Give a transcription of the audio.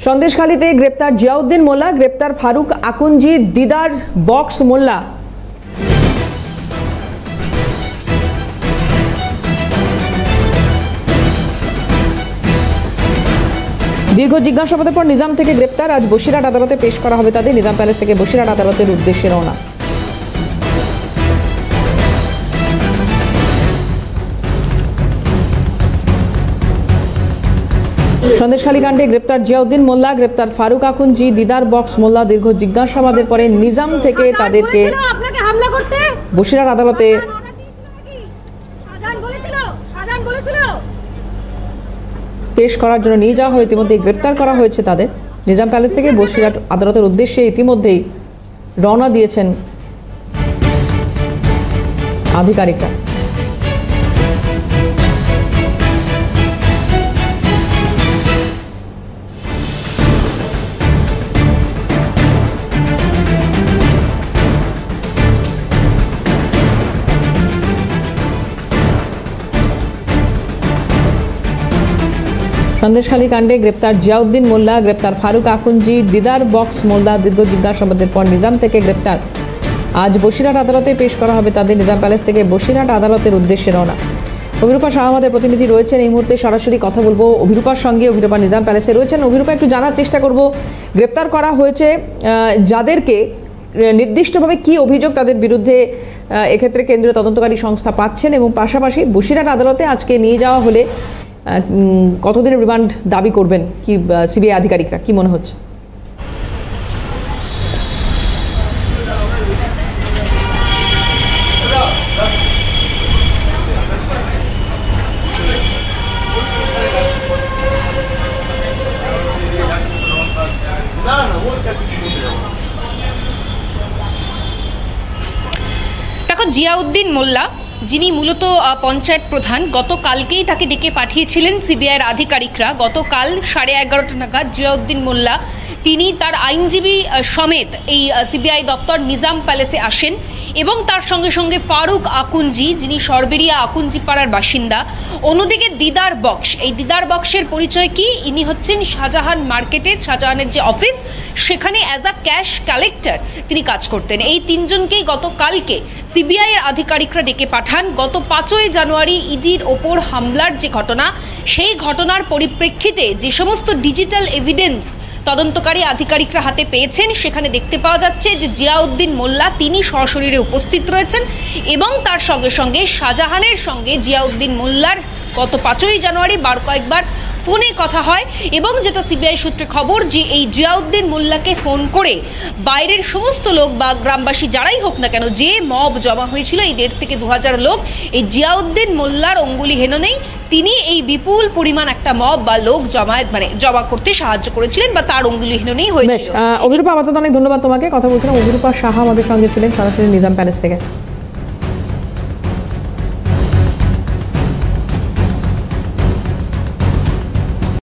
সন্দেশখালীতে গ্রেপ্তার জিয়াউদ্দিন মোল্লা, গ্রেপ্তার ফারুক আকুঞ্জি, দিদার বক্স মোল্লা। দীর্ঘ জিজ্ঞাসাবাদের পর নিজাম থেকে গ্রেপ্তার, আজ বসিরহাট আদালতে পেশ করা হবে তাদের। নিজাম প্যালেস থেকে বসিরহাট আদালতের উদ্দেশ্যে রওনা। সন্দেশখালী কাণ্ডে গ্রেপ্তার জিয়াউদ্দিন মোল্লা, গ্রেপ্তার ফারুক আকুঞ্জি, দিদার বক্স মোল্লা। দীর্ঘ জিজ্ঞাসাবাদের পরে নিজাম থেকে তাদেরকে বসিরহাট আদালতে পেশ করার জন্য নিয়ে যাওয়া হয়। ইতিমধ্যে গ্রেপ্তার করা হয়েছে তাদের। নিজাম প্যালেস থেকে বসিরহাট আদালতের উদ্দেশ্যে ইতিমধ্যেই রওনা দিয়েছেন আধিকারিকরা। সন্দেশখালী কাণ্ডে গ্রেপ্তার জিয়াউদ্দিন মোল্লা, গ্রেপ্তার ফারুক আকুঞ্জি, দিদার বক্স মোল্লা। দীর্ঘ জিজ্ঞাসাবাদের পর নিজাম থেকে গ্রেপ্তার, আজ বসিরহাট আদালতে পেশ করা হবে তাদের। নিজাম প্যালেস থেকে বসিরহাট আদালতের উদ্দেশ্যে রওনা। অভিরূপা শাহ আমাদের প্রতিনিধি রয়েছেন এই মুহূর্তে, সরাসরি কথা বলবো অভিরূপার সঙ্গে। অভিরূপা নিজাম প্যালেসে রয়েছেন। অভিরূপা, একটু জানার চেষ্টা করব, গ্রেপ্তার করা হয়েছে যাদেরকে, নির্দিষ্টভাবে কি অভিযোগ তাদের বিরুদ্ধে এক্ষেত্রে কেন্দ্রীয় তদন্তকারী সংস্থা পাচ্ছেন, এবং পাশাপাশি বসিরহাট আদালতে আজকে নিয়ে যাওয়া হলে কতদিনের রিমান্ড দাবি করবেন কি সিবিআই আধিকারিকরা, কি মনে হচ্ছে? দেখো, জিয়াউদ্দিন মোল্লা যিনি মূলত পঞ্চায়েত প্রধান, গতকালকেই তাকে ডেকে পাঠিয়েছিলেন সিবিআইয়ের আধিকারিকরা। গতকাল 11:30 নাগাদ জিয়াউদ্দিন মোল্লা তিনি তার আইনজীবী সমেত এই সিবিআই দপ্তর নিজাম প্যালেসে আসেন, এবং তার সঙ্গে সঙ্গে ফারুক আকুঞ্জি, যিনি সরবেরিয়া আকুঞ্জি পাড়ার বাসিন্দা। অন্যদিকে দিদার বক্স, এই দিদার বক্সের পরিচয় কি? ইনি হচ্ছেন শাহজাহান মার্কেটে, শাহজাহানের যে অফিস সেখানে অ্যাজ আ ক্যাশ কালেক্টর তিনি কাজ করতেন। এই তিনজনকেই গতকালকে সিবিআই এর আধিকারিকরা ডেকে পাঠান। গত 5ই জানুয়ারি ইডির ওপর হামলার যে ঘটনা, সেই ঘটনার পরিপ্রেক্ষিতে যে সমস্ত ডিজিটাল এভিডেন্স তদন্তকারী আধিকারিকরা হাতে পেয়েছেন, সেখানে দেখতে পাওয়া যাচ্ছে যে জিয়াউদ্দিন মোল্লা তিনি সশরীরে উপস্থিত রয়েছেন, এবং তার সঙ্গে সঙ্গে শাহজাহানের সঙ্গে জিয়াউদ্দিন মোল্লার গত 5ই জানুয়ারি কয়েকবার ফোনে কথা হয়। এবং যেটা সিবিআই সূত্রে খবর, যে এই জিয়াউদ্দিন মোল্লাকে ফোন করে বাইরের সমস্ত লোক বা গ্রামবাসী যারাই হোক না কেন, যে মব জমা হয়েছিল এই 1,500 থেকে 2,000 লোক, এই জিয়াউদ্দিন মোল্লার অঙ্গুলি হেননেই তিনি এই বিপুল পরিমাণ একটা মব বা লোক জমা করতে সাহায্য করেছিলেন, বা তার অঙ্গুলি হেননেই হয়েছিল। অভিরূপা, আপাতত অনেক ধন্যবাদ তোমাকে। কথা বলছিলাম অভিরূপা শাহ আমাদের সঙ্গে ছিলেন সরাসরি নিজাম প্যালেস থেকে।